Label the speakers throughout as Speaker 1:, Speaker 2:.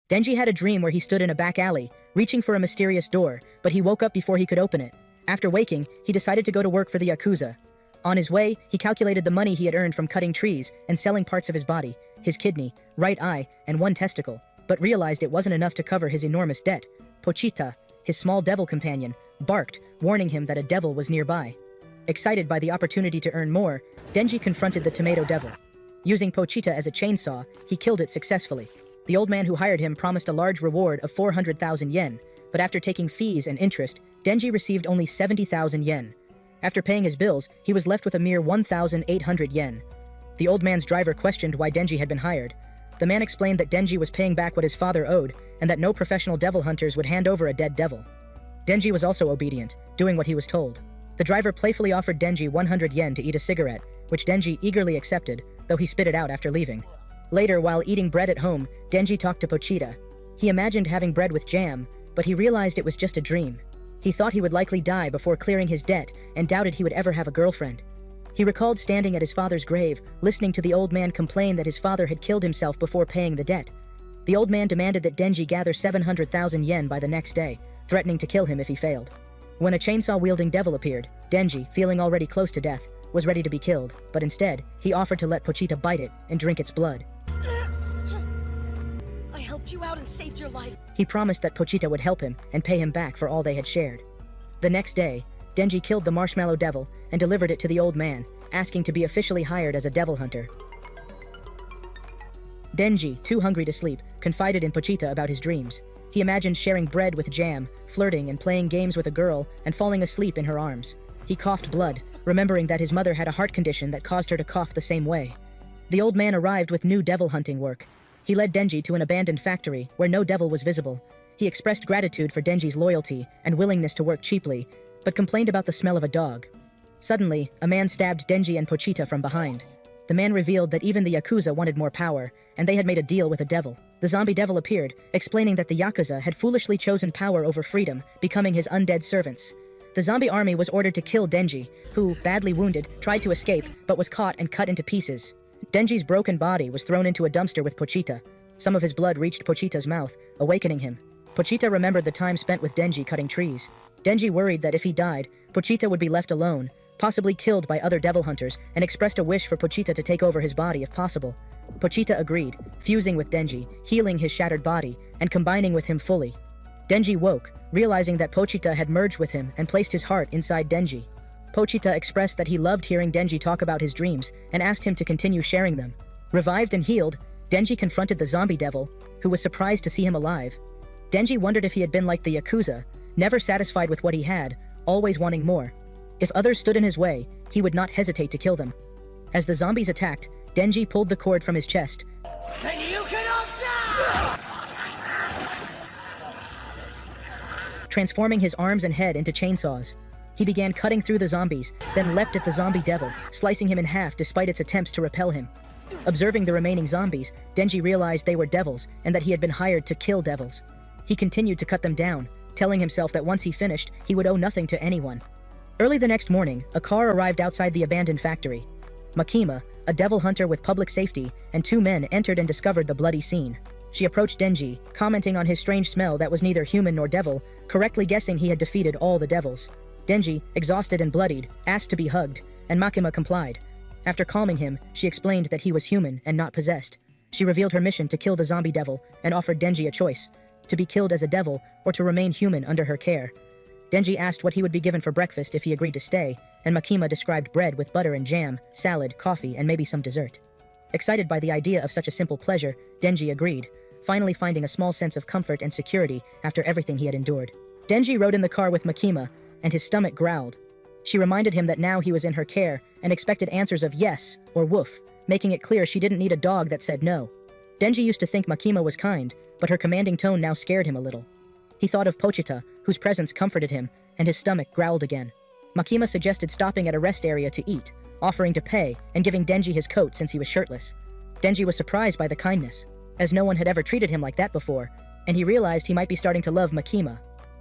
Speaker 1: Denji had a dream where he stood in a back alley, reaching for a mysterious door, but he woke up before he could open it. After waking, he decided to go to work for the Yakuza. On his way, he calculated the money he had earned from cutting trees and selling parts of his body, his kidney, right eye, and one testicle, but realized it wasn't enough to cover his enormous debt. Pochita, his small devil companion, barked, warning him that a devil was nearby. Excited by the opportunity to earn more, Denji confronted the tomato devil. Using Pochita as a chainsaw, he killed it successfully. The old man who hired him promised a large reward of 400,000 yen, but after taking fees and interest, Denji received only 70,000 yen. After paying his bills, he was left with a mere 1,800 yen. The old man's driver questioned why Denji had been hired. The man explained that Denji was paying back what his father owed, and that no professional devil hunters would hand over a dead devil. Denji was also obedient, doing what he was told. The driver playfully offered Denji 100 yen to eat a cigarette, which Denji eagerly accepted, though he spit it out after leaving. Later, while eating bread at home, Denji talked to Pochita. He imagined having bread with jam, but he realized it was just a dream. He thought he would likely die before clearing his debt and doubted he would ever have a girlfriend. He recalled standing at his father's grave, listening to the old man complain that his father had killed himself before paying the debt. The old man demanded that Denji gather 700,000 yen by the next day, threatening to kill him if he failed. When a chainsaw-wielding devil appeared, Denji, feeling already close to death, was ready to be killed, but instead, he offered to let Pochita bite it and drink its blood.
Speaker 2: I helped you out and saved your life.
Speaker 1: He promised that Pochita would help him and pay him back for all they had shared. The next day, Denji killed the marshmallow devil and delivered it to the old man, asking to be officially hired as a devil hunter. Denji, too hungry to sleep, confided in Pochita about his dreams. He imagined sharing bread with jam, flirting and playing games with a girl, and falling asleep in her arms. He coughed blood, remembering that his mother had a heart condition that caused her to cough the same way. The old man arrived with new devil hunting work. He led Denji to an abandoned factory where no devil was visible. He expressed gratitude for Denji's loyalty and willingness to work cheaply, but complained about the smell of a dog. Suddenly, a man stabbed Denji and Pochita from behind. The man revealed that even the Yakuza wanted more power, and they had made a deal with a devil. The zombie devil appeared, explaining that the Yakuza had foolishly chosen power over freedom, becoming his undead servants. The zombie army was ordered to kill Denji, who, badly wounded, tried to escape, but was caught and cut into pieces. Denji's broken body was thrown into a dumpster with Pochita. Some of his blood reached Pochita's mouth, awakening him. Pochita remembered the time spent with Denji cutting trees. Denji worried that if he died, Pochita would be left alone, possibly killed by other devil hunters, and expressed a wish for Pochita to take over his body if possible. Pochita agreed, fusing with Denji, healing his shattered body, and combining with him fully. Denji woke, realizing that Pochita had merged with him and placed his heart inside Denji. Pochita expressed that he loved hearing Denji talk about his dreams and asked him to continue sharing them. Revived and healed, Denji confronted the zombie devil, who was surprised to see him alive. Denji wondered if he had been like the Yakuza, never satisfied with what he had, always wanting more. If others stood in his way, he would not hesitate to kill them. As the zombies attacked, Denji pulled the cord from his chest,
Speaker 2: And you can all die!
Speaker 1: transforming his arms and head into chainsaws. He began cutting through the zombies, then leapt at the zombie devil, slicing him in half despite its attempts to repel him. Observing the remaining zombies, Denji realized they were devils and that he had been hired to kill devils. He continued to cut them down, telling himself that once he finished, he would owe nothing to anyone. Early the next morning, a car arrived outside the abandoned factory. Makima, a devil hunter with public safety, and two men entered and discovered the bloody scene. She approached Denji, commenting on his strange smell that was neither human nor devil, correctly guessing he had defeated all the devils. Denji, exhausted and bloodied, asked to be hugged, and Makima complied. After calming him, she explained that he was human and not possessed. She revealed her mission to kill the zombie devil and offered Denji a choice, to be killed as a devil or to remain human under her care. Denji asked what he would be given for breakfast if he agreed to stay, and Makima described bread with butter and jam, salad, coffee, and maybe some dessert. Excited by the idea of such a simple pleasure, Denji agreed, finally finding a small sense of comfort and security after everything he had endured. Denji rode in the car with Makima, and his stomach growled. She reminded him that now he was in her care and expected answers of yes or woof, making it clear she didn't need a dog that said no. Denji used to think Makima was kind, but her commanding tone now scared him a little. He thought of Pochita, whose presence comforted him, and his stomach growled again. Makima suggested stopping at a rest area to eat, offering to pay and giving Denji his coat since he was shirtless. Denji was surprised by the kindness, as no one had ever treated him like that before, and he realized he might be starting to love Makima.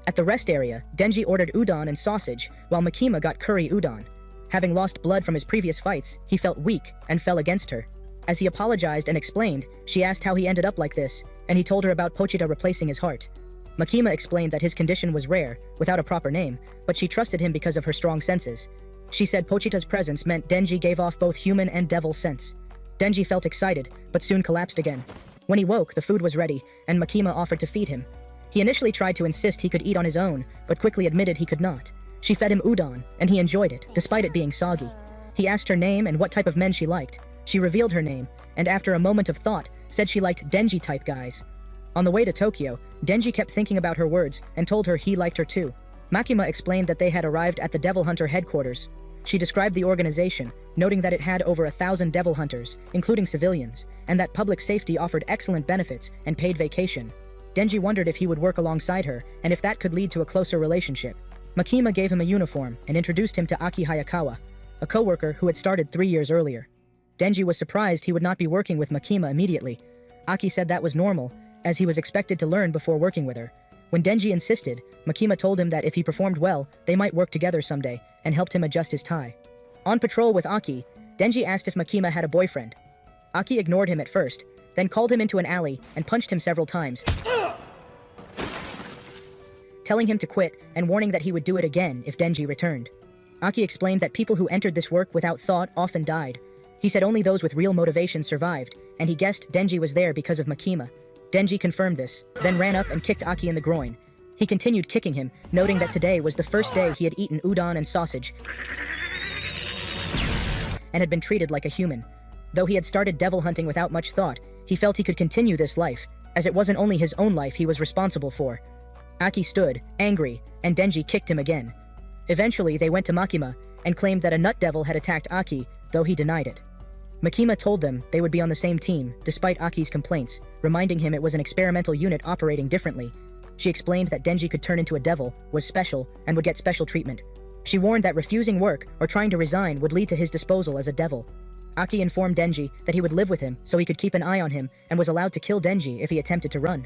Speaker 1: At the rest area, Denji ordered udon and sausage, while Makima got curry udon. Having lost blood from his previous fights, he felt weak and fell against her. As he apologized and explained, she asked how he ended up like this, and he told her about Pochita replacing his heart. Makima explained that his condition was rare, without a proper name, but she trusted him because of her strong senses. She said Pochita's presence meant Denji gave off both human and devil sense. Denji felt excited, but soon collapsed again. When he woke, the food was ready, and Makima offered to feed him. He initially tried to insist he could eat on his own, but quickly admitted he could not. She fed him udon, and he enjoyed it, despite it being soggy. He asked her name and what type of men she liked. She revealed her name, and after a moment of thought, said she liked Denji-type guys. On the way to Tokyo, Denji kept thinking about her words and told her he liked her too. Makima explained that they had arrived at the Devil Hunter headquarters. She described the organization, noting that it had over 1,000 devil hunters, including civilians, and that public safety offered excellent benefits and paid vacation. Denji wondered if he would work alongside her, and if that could lead to a closer relationship. Makima gave him a uniform and introduced him to Aki Hayakawa, a co-worker who had started 3 years earlier. Denji was surprised he would not be working with Makima immediately. Aki said that was normal, as he was expected to learn before working with her. When Denji insisted, Makima told him that if he performed well, they might work together someday, and helped him adjust his tie. On patrol with Aki, Denji asked if Makima had a boyfriend. Aki ignored him at first, then called him into an alley and punched him several times, telling him to quit and warning that he would do it again if Denji returned. Aki explained that people who entered this work without thought often died. He said only those with real motivation survived, and he guessed Denji was there because of Makima. Denji confirmed this, then ran up and kicked Aki in the groin. He continued kicking him, noting that today was the first day he had eaten udon and sausage and had been treated like a human. Though he had started devil hunting without much thought, he felt he could continue this life, as it wasn't only his own life he was responsible for. Aki stood, angry, and Denji kicked him again. Eventually, they went to Makima and claimed that a nut devil had attacked Aki, though he denied it. Makima told them they would be on the same team, despite Aki's complaints, reminding him it was an experimental unit operating differently. She explained that Denji could turn into a devil, was special, and would get special treatment. She warned that refusing work or trying to resign would lead to his disposal as a devil. Aki informed Denji that he would live with him so he could keep an eye on him and was allowed to kill Denji if he attempted to run.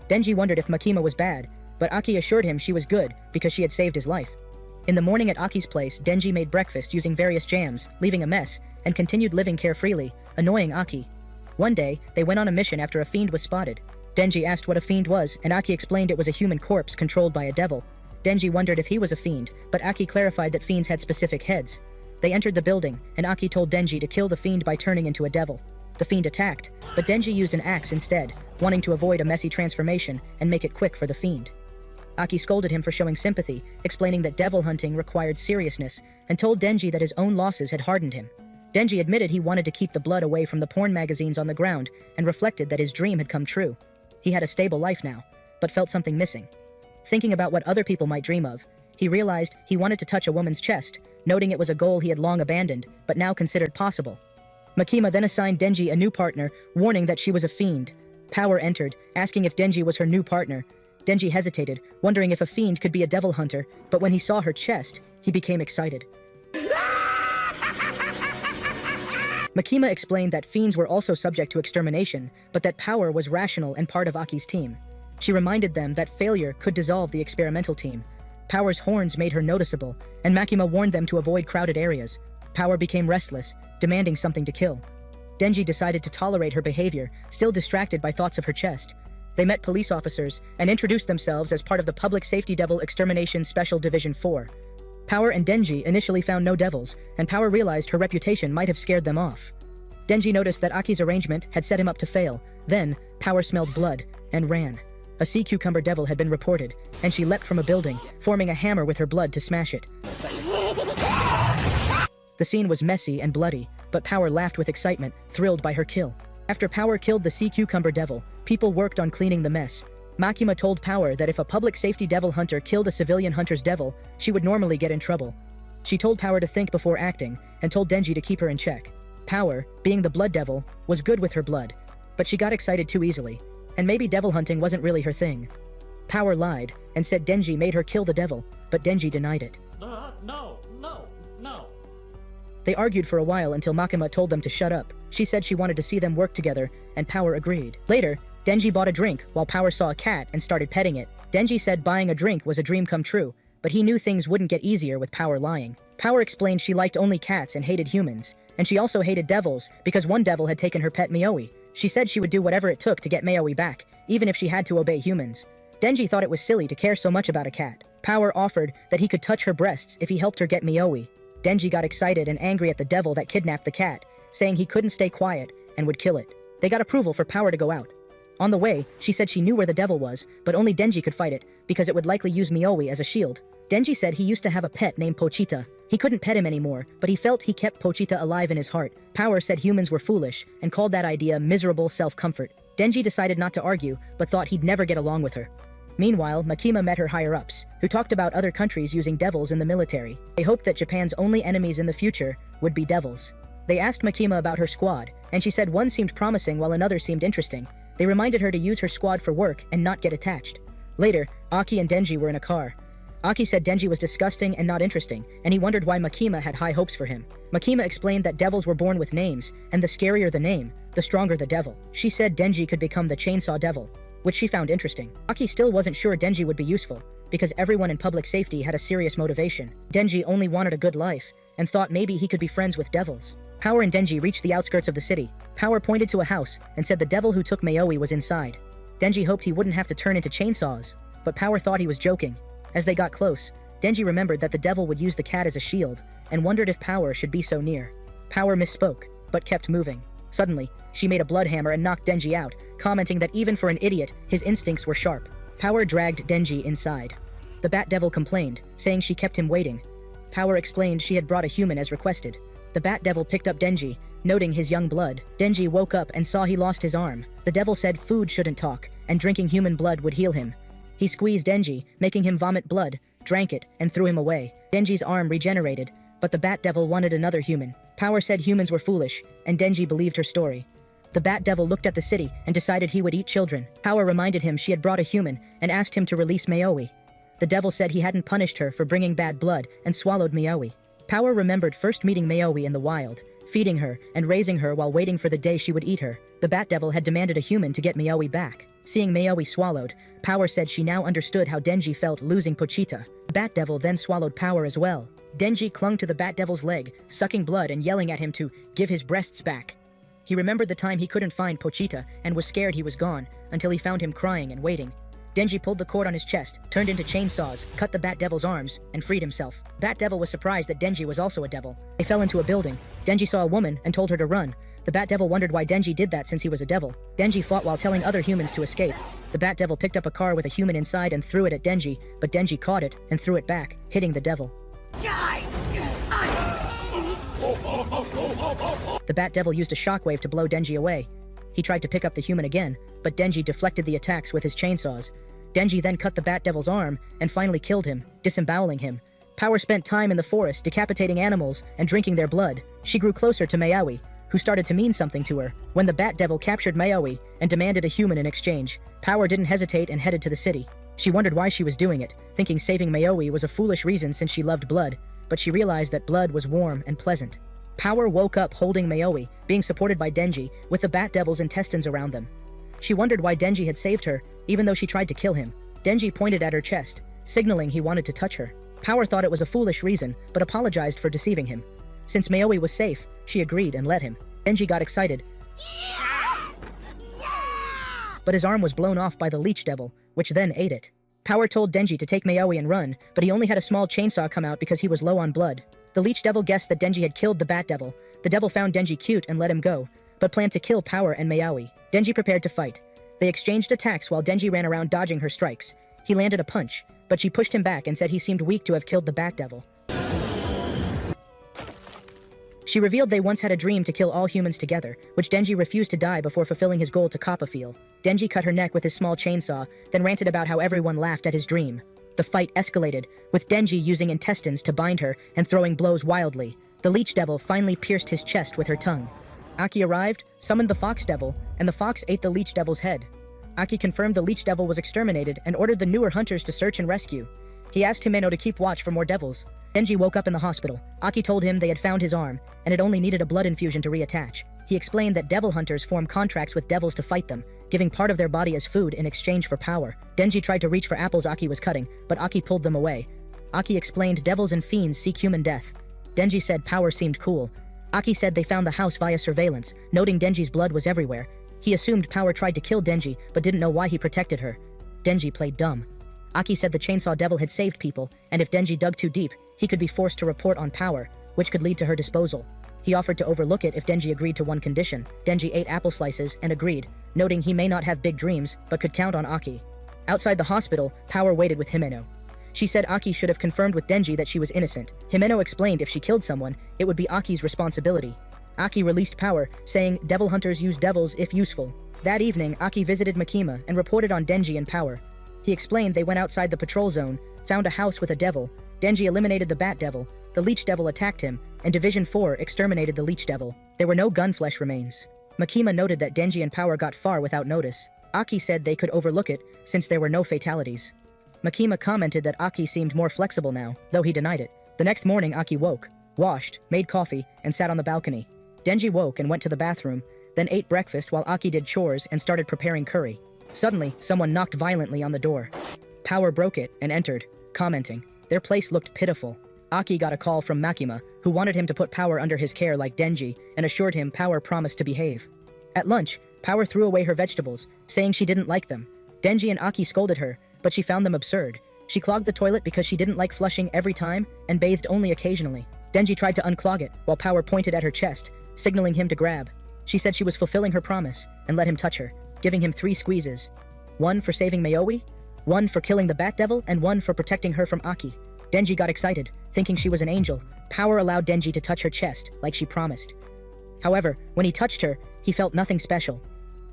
Speaker 1: Denji wondered if Makima was bad, but Aki assured him she was good because she had saved his life. In the morning at Aki's place, Denji made breakfast using various jams, leaving a mess, and continued living carefreely, annoying Aki. One day, they went on a mission after a fiend was spotted. Denji asked what a fiend was, and Aki explained it was a human corpse controlled by a devil. Denji wondered if he was a fiend, but Aki clarified that fiends had specific heads. They entered the building, and Aki told Denji to kill the fiend by turning into a devil. The fiend attacked, but Denji used an axe instead, wanting to avoid a messy transformation and make it quick for the fiend. Aki scolded him for showing sympathy, explaining that devil hunting required seriousness, and told Denji that his own losses had hardened him. Denji admitted he wanted to keep the blood away from the porn magazines on the ground, and reflected that his dream had come true. He had a stable life now, but felt something missing. Thinking about what other people might dream of, he realized he wanted to touch a woman's chest, noting it was a goal he had long abandoned, but now considered possible. Makima then assigned Denji a new partner, warning that she was a fiend. Power entered, asking if Denji was her new partner. Denji hesitated, wondering if a fiend could be a devil hunter, but when he saw her chest, he became excited. Makima explained that fiends were also subject to extermination, but that Power was rational and part of Aki's team. She reminded them that failure could dissolve the experimental team. Power's horns made her noticeable, and Makima warned them to avoid crowded areas. Power became restless, demanding something to kill. Denji decided to tolerate her behavior, still distracted by thoughts of her chest. They met police officers and introduced themselves as part of the Public Safety Devil Extermination Special Division 4. Power and Denji initially found no devils, and Power realized her reputation might have scared them off. Denji noticed that Aki's arrangement had set him up to fail. Then, Power smelled blood and ran. A sea cucumber devil had been reported, and she leapt from a building, forming a hammer with her blood to smash it. The scene was messy and bloody, but Power laughed with excitement, thrilled by her kill. After Power killed the sea cucumber devil, people worked on cleaning the mess. Makima told Power that if a public safety devil hunter killed a civilian hunter's devil, she would normally get in trouble. She told Power to think before acting, and told Denji to keep her in check. Power, being the blood devil, was good with her blood, but she got excited too easily, and maybe devil hunting wasn't really her thing. Power lied, and said Denji made her kill the devil, but Denji denied it.
Speaker 3: No.
Speaker 1: They argued for a while until Makima told them to shut up. She said she wanted to see them work together, and Power agreed. Later, Denji bought a drink while Power saw a cat and started petting it. Denji said buying a drink was a dream come true, but he knew things wouldn't get easier with Power lying. Power explained she liked only cats and hated humans, and she also hated devils because one devil had taken her pet Mioi. She said she would do whatever it took to get Maoi back, even if she had to obey humans. Denji thought it was silly to care so much about a cat. Power offered that he could touch her breasts if he helped her get Maoi. Denji got excited and angry at the devil that kidnapped the cat, saying he couldn't stay quiet and would kill it. They got approval for Power to go out. On the way, she said she knew where the devil was, but only Denji could fight it, because it would likely use Maoi as a shield. Denji said he used to have a pet named Pochita. He couldn't pet him anymore, but he felt he kept Pochita alive in his heart. Power said humans were foolish, and called that idea miserable self-comfort. Denji decided not to argue, but thought he'd never get along with her. Meanwhile, Makima met her higher-ups, who talked about other countries using devils in the military. They hoped that Japan's only enemies in the future would be devils. They asked Makima about her squad, and she said one seemed promising while another seemed interesting. They reminded her to use her squad for work and not get attached. Later, Aki and Denji were in a car. Aki said Denji was disgusting and not interesting, and he wondered why Makima had high hopes for him. Makima explained that devils were born with names, and the scarier the name, the stronger the devil. She said Denji could become the Chainsaw Devil, which she found interesting. Aki still wasn't sure Denji would be useful, because everyone in public safety had a serious motivation. Denji only wanted a good life, and thought maybe he could be friends with devils. Power and Denji reached the outskirts of the city. Power pointed to a house and said the devil who took Maoi was inside. Denji hoped he wouldn't have to turn into chainsaws, but Power thought he was joking. As they got close, Denji remembered that the devil would use the cat as a shield, and wondered if Power should be so near. Power misspoke, but kept moving. Suddenly, she made a blood hammer and knocked Denji out, commenting that even for an idiot, his instincts were sharp. Power dragged Denji inside. The Bat Devil complained, saying she kept him waiting. Power explained she had brought a human as requested. The Bat Devil picked up Denji, noting his young blood. Denji woke up and saw he lost his arm. The devil said food shouldn't talk, and drinking human blood would heal him. He squeezed Denji, making him vomit blood, drank it, and threw him away. Denji's arm regenerated, but the Bat Devil wanted another human. Power said humans were foolish, and Denji believed her story. The Bat Devil looked at the city and decided he would eat children. Power reminded him she had brought a human and asked him to release Maoi. The devil said he hadn't punished her for bringing bad blood and swallowed Maoi. Power remembered first meeting Maoi in the wild, feeding her and raising her while waiting for the day she would eat her. The Bat Devil had demanded a human to get Maoi back. Seeing Maoi swallowed, Power said she now understood how Denji felt losing Pochita. The Bat Devil then swallowed Power as well. Denji clung to the Bat Devil's leg, sucking blood and yelling at him to give his breasts back. He remembered the time he couldn't find Pochita and was scared he was gone, until he found him crying and waiting. Denji pulled the cord on his chest, turned into chainsaws, cut the Bat Devil's arms, and freed himself. Bat Devil was surprised that Denji was also a devil. They fell into a building. Denji saw a woman and told her to run. The Bat Devil wondered why Denji did that since he was a devil. Denji fought while telling other humans to escape. The Bat Devil picked up a car with a human inside and threw it at Denji, but Denji caught it and threw it back, hitting the devil.
Speaker 2: Die!
Speaker 1: The Bat Devil used a shockwave to blow Denji away. He tried to pick up the human again, but Denji deflected the attacks with his chainsaws. Denji then cut the Bat Devil's arm and finally killed him, disemboweling him. Power spent time in the forest decapitating animals and drinking their blood. She grew closer to Maoi, who started to mean something to her. When the Bat Devil captured Maoi and demanded a human in exchange, Power didn't hesitate and headed to the city. She wondered why she was doing it, thinking saving Maoi was a foolish reason since she loved blood, but she realized that blood was warm and pleasant. Power woke up holding Maoi, being supported by Denji, with the Bat Devil's intestines around them. She wondered why Denji had saved her, even though she tried to kill him. Denji pointed at her chest, signaling he wanted to touch her. Power thought it was a foolish reason, but apologized for deceiving him. Since Maoi was safe, she agreed and let him. Denji got excited, but his arm was blown off by the Leech Devil, which then ate it. Power told Denji to take Maoi and run, but he only had a small chainsaw come out because he was low on blood. The Leech Devil guessed that Denji had killed the Bat Devil. The devil found Denji cute and let him go, but planned to kill Power and Maoi. Denji prepared to fight. They exchanged attacks while Denji ran around dodging her strikes. He landed a punch, but she pushed him back and said he seemed weak to have killed the Bat Devil. She revealed they once had a dream to kill all humans together, which Denji refused to die before fulfilling his goal to cop a feel. Denji cut her neck with his small chainsaw, then ranted about how everyone laughed at his dream. The fight escalated, with Denji using intestines to bind her and throwing blows wildly. The Leech Devil finally pierced his chest with her tongue. Aki arrived, summoned the Fox Devil, and the fox ate the Leech Devil's head. Aki confirmed the Leech Devil was exterminated and ordered the newer hunters to search and rescue. He asked Himeno to keep watch for more devils. Denji woke up in the hospital. Aki told him they had found his arm, and it only needed a blood infusion to reattach. He explained that devil hunters form contracts with devils to fight them, giving part of their body as food in exchange for power. Denji tried to reach for apples Aki was cutting, but Aki pulled them away. Aki explained devils and fiends seek human death. Denji said Power seemed cool. Aki said they found the house via surveillance, noting Denji's blood was everywhere. He assumed Power tried to kill Denji, but didn't know why he protected her. Denji played dumb. Aki said the Chainsaw Devil had saved people, and if Denji dug too deep, he could be forced to report on Power, which could lead to her disposal. He offered to overlook it if Denji agreed to one condition. Denji ate apple slices and agreed, noting he may not have big dreams, but could count on Aki. Outside the hospital, Power waited with Himeno. She said Aki should have confirmed with Denji that she was innocent. Himeno explained if she killed someone, it would be Aki's responsibility. Aki released Power, saying devil hunters use devils if useful. That evening, Aki visited Makima and reported on Denji and Power. He explained they went outside the patrol zone, found a house with a devil. Denji eliminated the Bat Devil, the Leech Devil attacked him, and Division 4 exterminated the Leech Devil. There were no gun flesh remains. Makima noted that Denji and Power got far without notice. Aki said they could overlook it, since there were no fatalities. Makima commented that Aki seemed more flexible now, though he denied it. The next morning, Aki woke, washed, made coffee, and sat on the balcony. Denji woke and went to the bathroom, then ate breakfast while Aki did chores and started preparing curry. Suddenly, someone knocked violently on the door. Power broke it and entered, commenting. Their place looked pitiful. Aki got a call from Makima, who wanted him to put Power under his care like Denji, and assured him Power promised to behave. At lunch, Power threw away her vegetables, saying she didn't like them. Denji and Aki scolded her, but she found them absurd. She clogged the toilet because she didn't like flushing every time, and bathed only occasionally. Denji tried to unclog it, while Power pointed at her chest, signaling him to grab. She said she was fulfilling her promise, and let him touch her, giving him 3 squeezes. 1 for saving Maoi, 1 for killing the Bat Devil, and 1 for protecting her from Aki. Denji got excited, thinking she was an angel. Power allowed Denji to touch her chest, like she promised. However, when he touched her, he felt nothing special.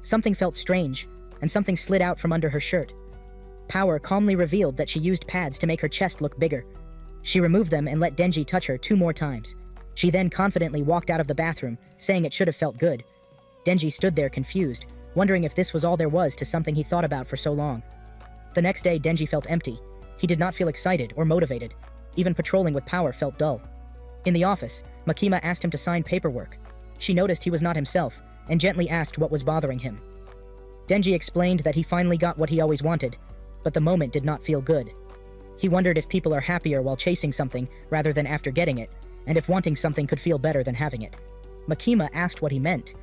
Speaker 1: Something felt strange, and something slid out from under her shirt. Power calmly revealed that she used pads to make her chest look bigger. She removed them and let Denji touch her 2 more times. She then confidently walked out of the bathroom, saying it should have felt good. Denji stood there confused, wondering if this was all there was to something he thought about for so long. The next day, Denji felt empty. He did not feel excited or motivated. Even patrolling with Power felt dull. In the office, Makima asked him to sign paperwork. She noticed he was not himself, and gently asked what was bothering him. Denji explained that he finally got what he always wanted, but the moment did not feel good. He wondered if people are happier while chasing something rather than after getting it, and if wanting something could feel better than having it. Makima asked what he meant.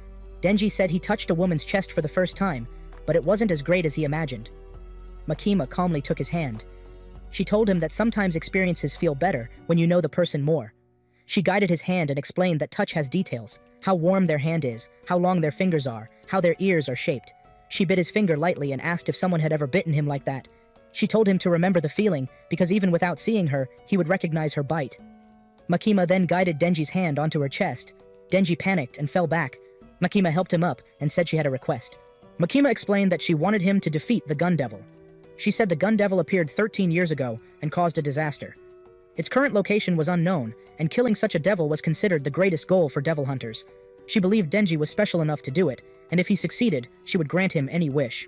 Speaker 1: Denji said he touched a woman's chest for the first time, but it wasn't as great as he imagined. Makima calmly took his hand. She told him that sometimes experiences feel better when you know the person more. She guided his hand and explained that touch has details, how warm their hand is, how long their fingers are, how their ears are shaped. She bit his finger lightly and asked if someone had ever bitten him like that. She told him to remember the feeling, because even without seeing her, he would recognize her bite. Makima then guided Denji's hand onto her chest. Denji panicked and fell back. Makima helped him up and said she had a request. Makima explained that she wanted him to defeat the Gun Devil. She said the Gun Devil appeared 13 years ago and caused a disaster. Its current location was unknown, and killing such a devil was considered the greatest goal for devil hunters. She believed Denji was special enough to do it, and if he succeeded, she would grant him any wish.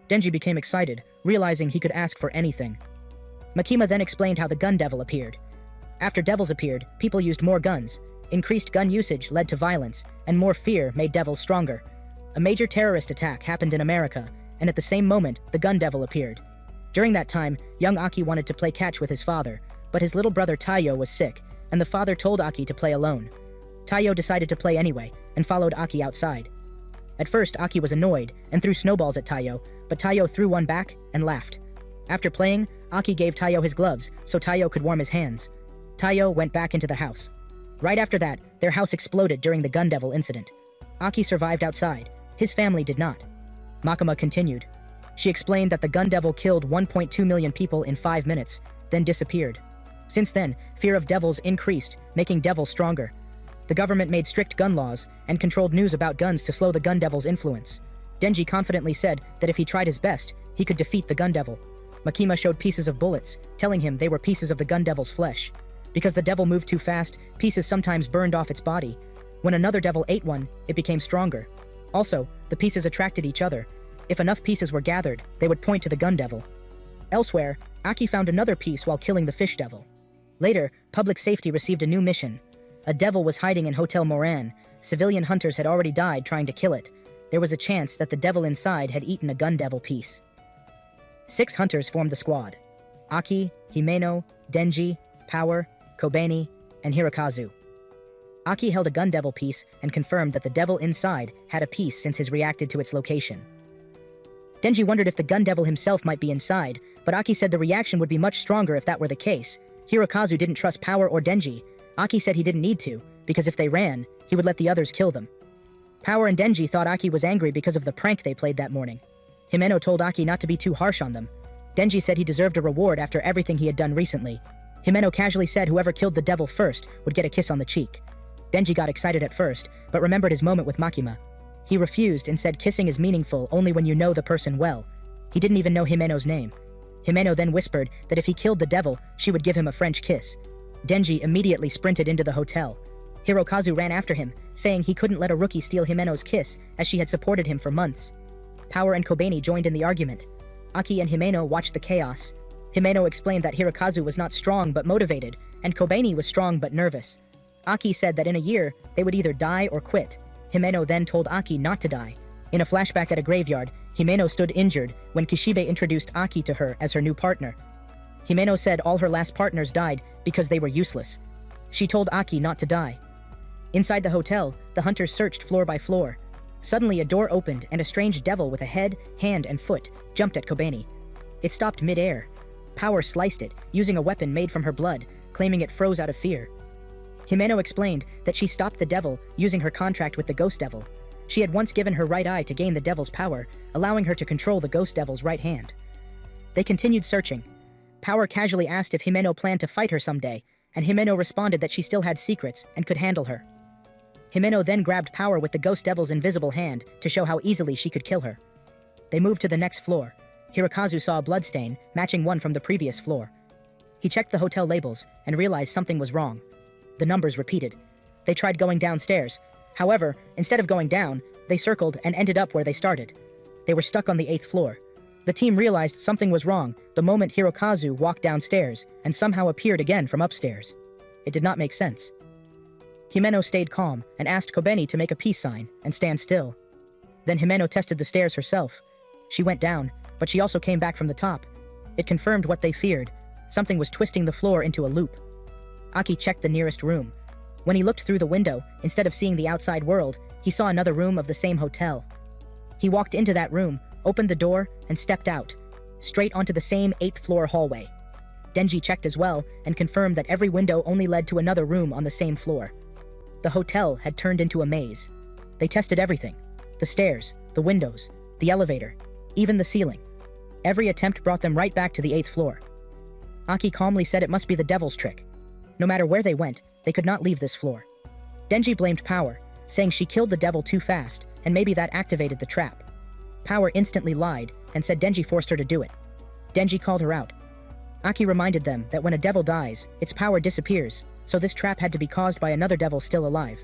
Speaker 1: Denji became excited, realizing he could ask for anything. Makima then explained how the Gun Devil appeared. After devils appeared, people used more guns. Increased gun usage led to violence, and more fear made devils stronger. A major terrorist attack happened in America, and at the same moment, the Gun Devil appeared. During that time, young Aki wanted to play catch with his father, but his little brother Taiyo was sick, and the father told Aki to play alone. Taiyo decided to play anyway, and followed Aki outside. At first, Aki was annoyed, and threw snowballs at Taiyo, but Taiyo threw one back and laughed. After playing, Aki gave Taiyo his gloves, so Taiyo could warm his hands. Taiyo went back into the house. Right after that, their house exploded during the Gun Devil incident. Aki survived outside. His family did not. Makima continued. She explained that the Gun Devil killed 1.2 million people in 5 minutes, then disappeared. Since then, fear of devils increased, making devils stronger. The government made strict gun laws and controlled news about guns to slow the Gun Devil's influence. Denji confidently said that if he tried his best, he could defeat the Gun Devil. Makima showed pieces of bullets, telling him they were pieces of the Gun Devil's flesh. Because the devil moved too fast, pieces sometimes burned off its body. When another devil ate one, it became stronger. Also, the pieces attracted each other. If enough pieces were gathered, they would point to the Gun Devil. Elsewhere, Aki found another piece while killing the Fish Devil. Later, Public Safety received a new mission. A devil was hiding in Hotel Moran. Civilian hunters had already died trying to kill it. There was a chance that the devil inside had eaten a Gun Devil piece. 6 hunters formed the squad. Aki, Himeno, Denji, Power, Kobeni, and Hirokazu. Aki held a gun devil piece and confirmed that the devil inside had a piece since his reacted to its location. Denji wondered if the gun devil himself might be inside, but Aki said the reaction would be much stronger if that were the case. Hirokazu didn't trust Power or Denji. Aki said he didn't need to, because if they ran, he would let the others kill them. Power and Denji thought Aki was angry because of the prank they played that morning. Himeno told Aki not to be too harsh on them. Denji said he deserved a reward after everything he had done recently. Himeno casually said whoever killed the devil first would get a kiss on the cheek. Denji got excited at first, but remembered his moment with Makima. He refused and said kissing is meaningful only when you know the person well. He didn't even know Himeno's name. Himeno then whispered that if he killed the devil, she would give him a French kiss. Denji immediately sprinted into the hotel. Hirokazu ran after him, saying he couldn't let a rookie steal Himeno's kiss as she had supported him for months. Power and Kobeni joined in the argument. Aki and Himeno watched the chaos. Himeno explained that Hirokazu was not strong but motivated, and Kobeni was strong but nervous. Aki said that in a year, they would either die or quit. Himeno then told Aki not to die. In a flashback at a graveyard, Himeno stood injured when Kishibe introduced Aki to her as her new partner. Himeno said all her last partners died because they were useless. She told Aki not to die. Inside the hotel, the hunters searched floor by floor. Suddenly a door opened and a strange devil with a head, hand, and foot jumped at Kobeni. It stopped mid-air. Power sliced it, using a weapon made from her blood, claiming it froze out of fear. Himeno explained that she stopped the devil using her contract with the ghost devil. She had once given her right eye to gain the devil's power, allowing her to control the ghost devil's right hand. They continued searching. Power casually asked if Himeno planned to fight her someday, and Himeno responded that she still had secrets and could handle her. Himeno then grabbed Power with the ghost devil's invisible hand to show how easily she could kill her. They moved to the next floor. Hirokazu saw a bloodstain, matching one from the previous floor. He checked the hotel labels and realized something was wrong. The numbers repeated. They tried going downstairs. However, instead of going down, they circled and ended up where they started. They were stuck on the 8th floor. The team realized something was wrong the moment Hirokazu walked downstairs and somehow appeared again from upstairs. It did not make sense. Himeno stayed calm and asked Kobeni to make a peace sign and stand still. Then Himeno tested the stairs herself. She went down, but she also came back from the top. It confirmed what they feared. Something was twisting the floor into a loop. Aki checked the nearest room. When he looked through the window, instead of seeing the outside world, he saw another room of the same hotel. He walked into that room, opened the door, and stepped out, straight onto the same 8th floor hallway. Denji checked as well and confirmed that every window only led to another room on the same floor. The hotel had turned into a maze. They tested everything: the stairs, the windows, the elevator, even the ceiling. Every attempt brought them right back to the 8th floor. Aki calmly said it must be the devil's trick. No matter where they went, they could not leave this floor. Denji blamed Power, saying she killed the devil too fast, and maybe that activated the trap. Power instantly lied and said Denji forced her to do it. Denji called her out. Aki reminded them that when a devil dies, its power disappears, so this trap had to be caused by another devil still alive.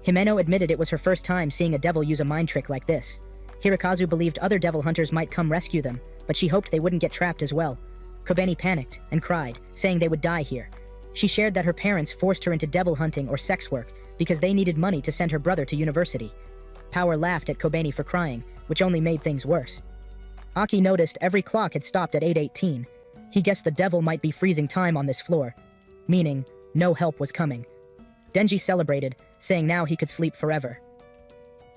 Speaker 1: Himeno admitted it was her first time seeing a devil use a mind trick like this. Hirokazu believed other devil hunters might come rescue them, but she hoped they wouldn't get trapped as well. Kobeni panicked and cried, saying they would die here. She shared that her parents forced her into devil hunting or sex work because they needed money to send her brother to university. Power laughed at Kobeni for crying, which only made things worse. Aki noticed every clock had stopped at 8:18. He guessed the devil might be freezing time on this floor, meaning no help was coming. Denji celebrated, saying now he could sleep forever.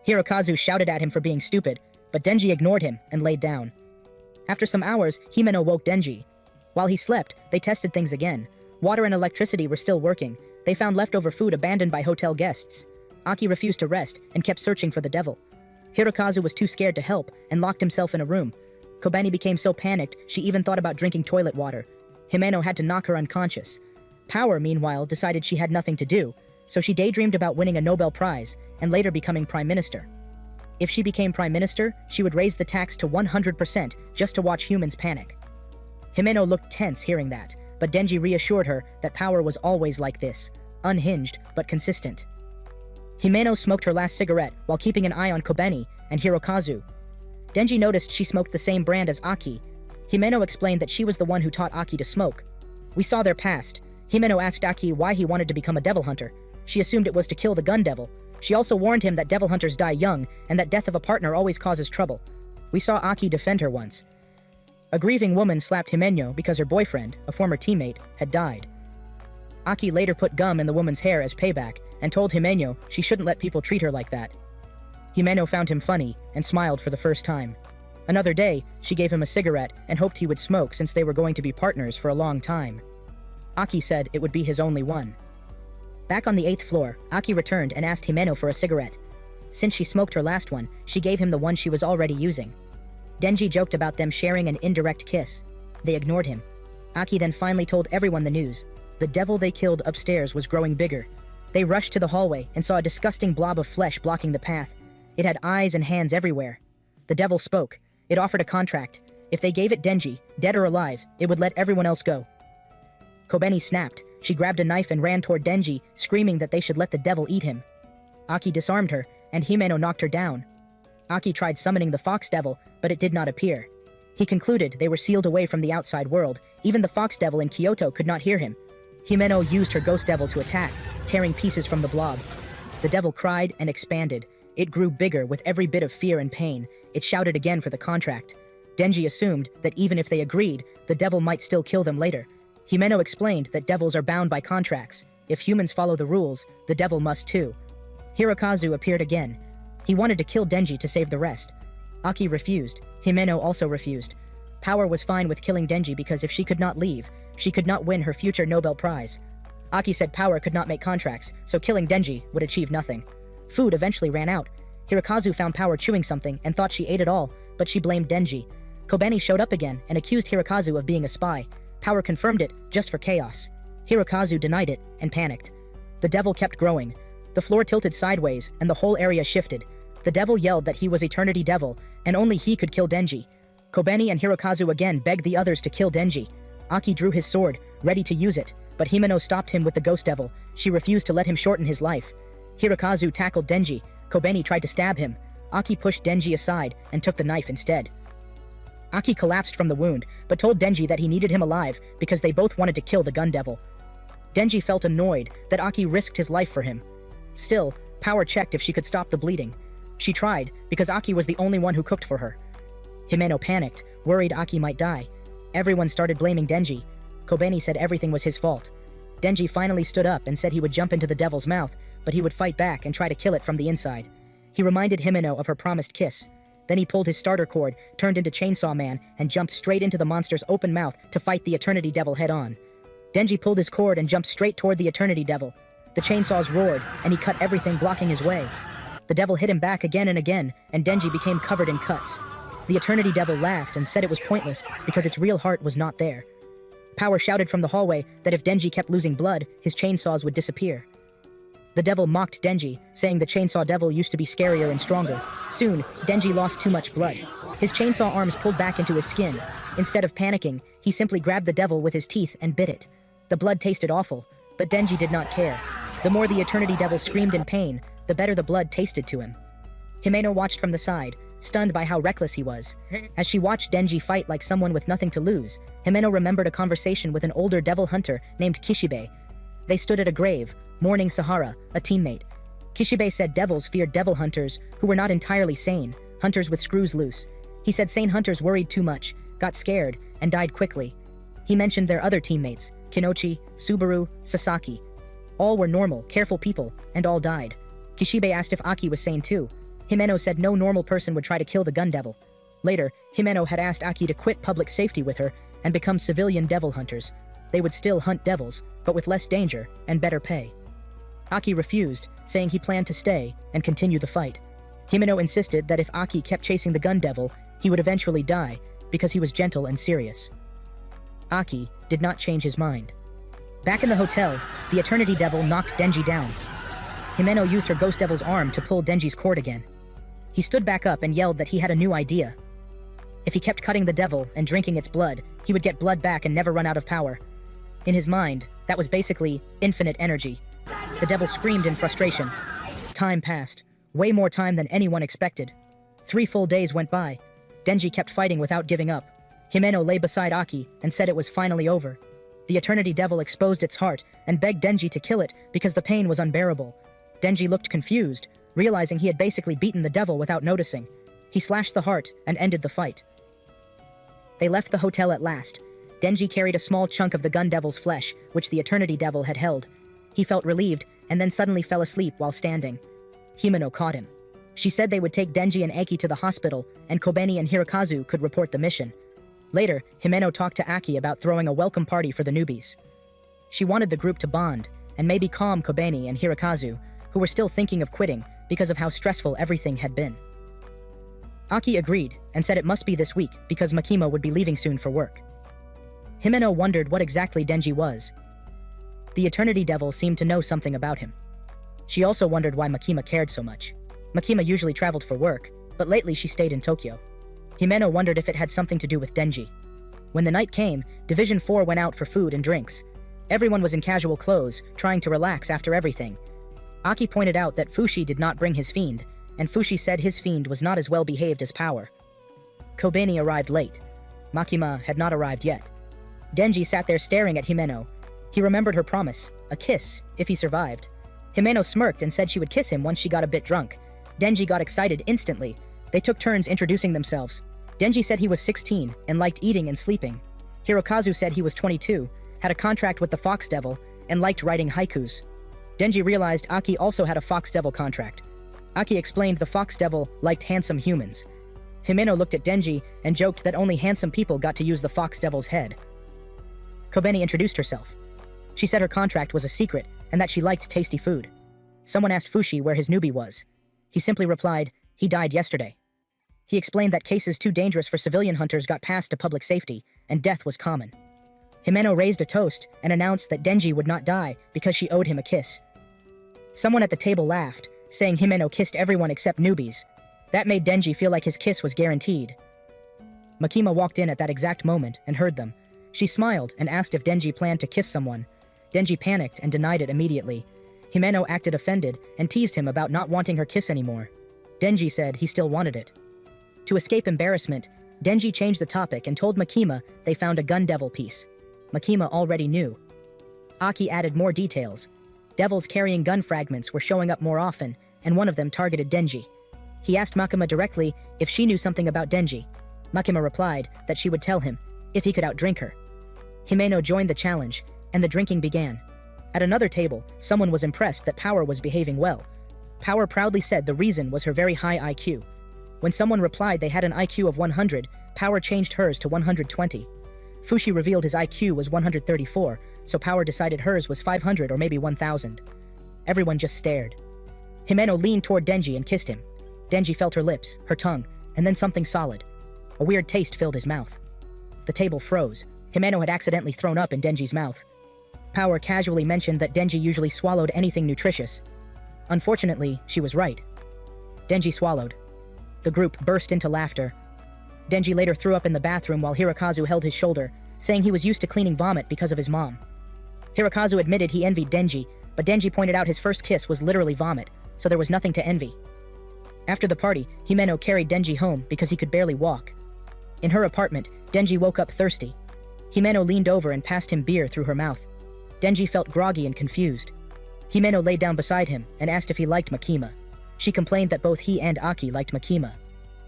Speaker 1: Hirokazu shouted at him for being stupid, but Denji ignored him and laid down. After some hours, Himeno woke Denji. While he slept, they tested things again. Water and electricity were still working. They found leftover food abandoned by hotel guests. Aki refused to rest and kept searching for the devil. Hirokazu was too scared to help and locked himself in a room. Kobeni became so panicked she even thought about drinking toilet water. Himeno had to knock her unconscious. Power, meanwhile, decided she had nothing to do, so she daydreamed about winning a Nobel Prize and later becoming Prime Minister. If she became Prime Minister, she would raise the tax to 100% just to watch humans panic. Himeno looked tense hearing that, but Denji reassured her that Power was always like this, unhinged but consistent. Himeno smoked her last cigarette while keeping an eye on Kobeni and Hirokazu. Denji noticed she smoked the same brand as Aki. Himeno explained that she was the one who taught Aki to smoke. We saw their past. Himeno asked Aki why he wanted to become a devil hunter. She assumed it was to kill the gun devil. She also warned him that devil hunters die young and that death of a partner always causes trouble. We saw Aki defend her once. A grieving woman slapped Himeno because her boyfriend, a former teammate, had died. Aki later put gum in the woman's hair as payback and told Himeno she shouldn't let people treat her like that. Himeno found him funny and smiled for the first time. Another day, she gave him a cigarette and hoped he would smoke since they were going to be partners for a long time. Aki said it would be his only one. Back on the 8th floor, Aki returned and asked Himeno for a cigarette. Since she smoked her last one, she gave him the one she was already using. Denji joked about them sharing an indirect kiss. They ignored him. Aki then finally told everyone the news. The devil they killed upstairs was growing bigger. They rushed to the hallway and saw a disgusting blob of flesh blocking the path. It had eyes and hands everywhere. The devil spoke. It offered a contract. If they gave it Denji, dead or alive, it would let everyone else go. Kobeni snapped. She grabbed a knife and ran toward Denji, screaming that they should let the devil eat him. Aki disarmed her, and Himeno knocked her down. Aki tried summoning the fox devil, but it did not appear. He concluded they were sealed away from the outside world. Even the fox devil in Kyoto could not hear him. Himeno used her ghost devil to attack, tearing pieces from the blob. The devil cried and expanded. It grew bigger with every bit of fear and pain. It shouted again for the contract. Denji assumed that even if they agreed, the devil might still kill them later. Himeno explained that devils are bound by contracts. If humans follow the rules, the devil must too. Hirokazu appeared again. He wanted to kill Denji to save the rest. Aki refused. Himeno also refused. Power was fine with killing Denji because if she could not leave, she could not win her future Nobel Prize. Aki said Power could not make contracts, so killing Denji would achieve nothing. Food eventually ran out. Hirokazu found Power chewing something and thought she ate it all, but she blamed Denji. Kobeni showed up again and accused Hirokazu of being a spy. Power confirmed it, just for chaos. Hirokazu denied it and panicked. The devil kept growing. The floor tilted sideways and the whole area shifted. The devil yelled that he was Eternity Devil, and only he could kill Denji. Kobeni and Hirokazu again begged the others to kill Denji. Aki drew his sword, ready to use it, but Himeno stopped him with the Ghost Devil. She refused to let him shorten his life. Hirokazu tackled Denji. Kobeni tried to stab him. Aki pushed Denji aside and took the knife instead. Aki collapsed from the wound, but told Denji that he needed him alive because they both wanted to kill the Gun Devil. Denji felt annoyed that Aki risked his life for him. Still, Power checked if she could stop the bleeding. She tried, because Aki was the only one who cooked for her. Himeno panicked, worried Aki might die. Everyone started blaming Denji. Kobeni said everything was his fault. Denji finally stood up and said he would jump into the devil's mouth, but he would fight back and try to kill it from the inside. He reminded Himeno of her promised kiss. Then he pulled his starter cord, turned into Chainsaw Man, and jumped straight into the monster's open mouth to fight the Eternity Devil head-on. Denji pulled his cord and jumped straight toward the Eternity Devil. The chainsaws roared, and he cut everything blocking his way. The devil hit him back again and again, and Denji became covered in cuts. The Eternity Devil laughed and said it was pointless because its real heart was not there. Power shouted from the hallway that if Denji kept losing blood, his chainsaws would disappear. The devil mocked Denji, saying the Chainsaw Devil used to be scarier and stronger. Soon, Denji lost too much blood. His chainsaw arms pulled back into his skin. Instead of panicking, he simply grabbed the devil with his teeth and bit it. The blood tasted awful, but Denji did not care. The more the Eternity Devil screamed in pain, the better the blood tasted to him. Himeno watched from the side, stunned by how reckless he was. As she watched Denji fight like someone with nothing to lose, Himeno remembered a conversation with an older devil hunter named Kishibe. They stood at a grave, mourning Sahara, a teammate. Kishibe said devils feared devil hunters who were not entirely sane, hunters with screws loose. He said sane hunters worried too much, got scared, and died quickly. He mentioned their other teammates, Kinochi, Subaru, Sasaki. All were normal, careful people, and all died. Kishibe asked if Aki was sane too. Himeno said no normal person would try to kill the Gun Devil. Later, Himeno had asked Aki to quit public safety with her and become civilian devil hunters. They would still hunt devils, but with less danger and better pay. Aki refused, saying he planned to stay and continue the fight. Himeno insisted that if Aki kept chasing the Gun Devil, he would eventually die because he was gentle and serious. Aki did not change his mind. Back in the hotel, the Eternity Devil knocked Denji down. Himeno used her Ghost Devil's arm to pull Denji's cord again. He stood back up and yelled that he had a new idea. If he kept cutting the devil and drinking its blood, he would get blood back and never run out of power. In his mind, that was basically infinite energy. The devil screamed in frustration. Time passed, way more time than anyone expected. 3 full days went by. Denji kept fighting without giving up. Himeno lay beside Aki and said it was finally over. The Eternity Devil exposed its heart and begged Denji to kill it because the pain was unbearable. Denji looked confused, realizing he had basically beaten the devil without noticing. He slashed the heart and ended the fight. They left the hotel at last. Denji carried a small chunk of the Gun Devil's flesh, which the Eternity Devil had held. He felt relieved, and then suddenly fell asleep while standing. Himeno caught him. She said they would take Denji and Aki to the hospital, and Kobeni and Hirokazu could report the mission. Later, Himeno talked to Aki about throwing a welcome party for the newbies. She wanted the group to bond, and maybe calm Kobeni and Hirokazu, who were still thinking of quitting because of how stressful everything had been. Aki agreed, and said it must be this week because Makima would be leaving soon for work. Himeno wondered what exactly Denji was. The Eternity Devil seemed to know something about him. She also wondered why Makima cared so much. Makima usually traveled for work, but lately she stayed in Tokyo. Himeno wondered if it had something to do with Denji. When the night came, Division 4 went out for food and drinks. Everyone was in casual clothes, trying to relax after everything. Aki pointed out that Fushi did not bring his fiend, and Fushi said his fiend was not as well behaved as Power. Kobeni arrived late. Makima had not arrived yet. Denji sat there staring at Himeno. He remembered her promise, a kiss, if he survived. Himeno smirked and said she would kiss him once she got a bit drunk. Denji got excited instantly. They took turns introducing themselves. Denji said he was 16 and liked eating and sleeping. Hirokazu said he was 22, had a contract with the Fox Devil, and liked writing haikus. Denji realized Aki also had a Fox Devil contract. Aki explained the Fox Devil liked handsome humans. Himeno looked at Denji and joked that only handsome people got to use the Fox Devil's head. Kobeni introduced herself. She said her contract was a secret and that she liked tasty food. Someone asked Fushi where his newbie was. He simply replied, he died yesterday. He explained that cases too dangerous for civilian hunters got passed to public safety, and death was common. Himeno raised a toast and announced that Denji would not die because she owed him a kiss. Someone at the table laughed, saying Himeno kissed everyone except newbies. That made Denji feel like his kiss was guaranteed. Makima walked in at that exact moment and heard them. She smiled and asked if Denji planned to kiss someone. Denji panicked and denied it immediately. Himeno acted offended and teased him about not wanting her kiss anymore. Denji said he still wanted it. To escape embarrassment, Denji changed the topic and told Makima they found a Gun Devil piece. Makima already knew. Aki added more details. Devils carrying gun fragments were showing up more often, and one of them targeted Denji. He asked Makima directly if she knew something about Denji. Makima replied that she would tell him if he could outdrink her. Himeno joined the challenge, and the drinking began. At another table, someone was impressed that Power was behaving well. Power proudly said the reason was her very high IQ. When someone replied they had an IQ of 100, Power changed hers to 120. Fushi revealed his IQ was 134, so Power decided hers was 500 or maybe 1000. Everyone just stared. Himeno leaned toward Denji and kissed him. Denji felt her lips, her tongue, and then something solid. A weird taste filled his mouth. The table froze. Himeno had accidentally thrown up in Denji's mouth. Power casually mentioned that Denji usually swallowed anything nutritious. Unfortunately, she was right. Denji swallowed. The group burst into laughter. Denji later threw up in the bathroom while Hirokazu held his shoulder, saying he was used to cleaning vomit because of his mom. Hirokazu admitted he envied Denji, but Denji pointed out his first kiss was literally vomit, so there was nothing to envy. After the party, Himeno carried Denji home because he could barely walk. In her apartment, Denji woke up thirsty. Himeno leaned over and passed him beer through her mouth. Denji felt groggy and confused. Himeno lay down beside him and asked if he liked Makima. She complained that both he and Aki liked Makima.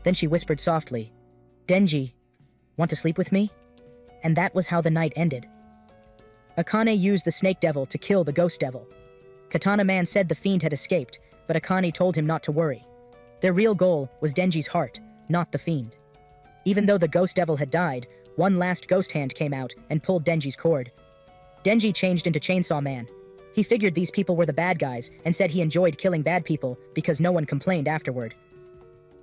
Speaker 1: Then she whispered softly, "Denji, want to sleep with me?" And that was how the night ended. Akane used the Snake Devil to kill the Ghost Devil. Katana Man said the fiend had escaped, but Akane told him not to worry. Their real goal was Denji's heart, not the fiend. Even though the Ghost Devil had died, one last ghost hand came out and pulled Denji's cord. Denji changed into Chainsaw Man. He figured these people were the bad guys and said he enjoyed killing bad people because no one complained afterward.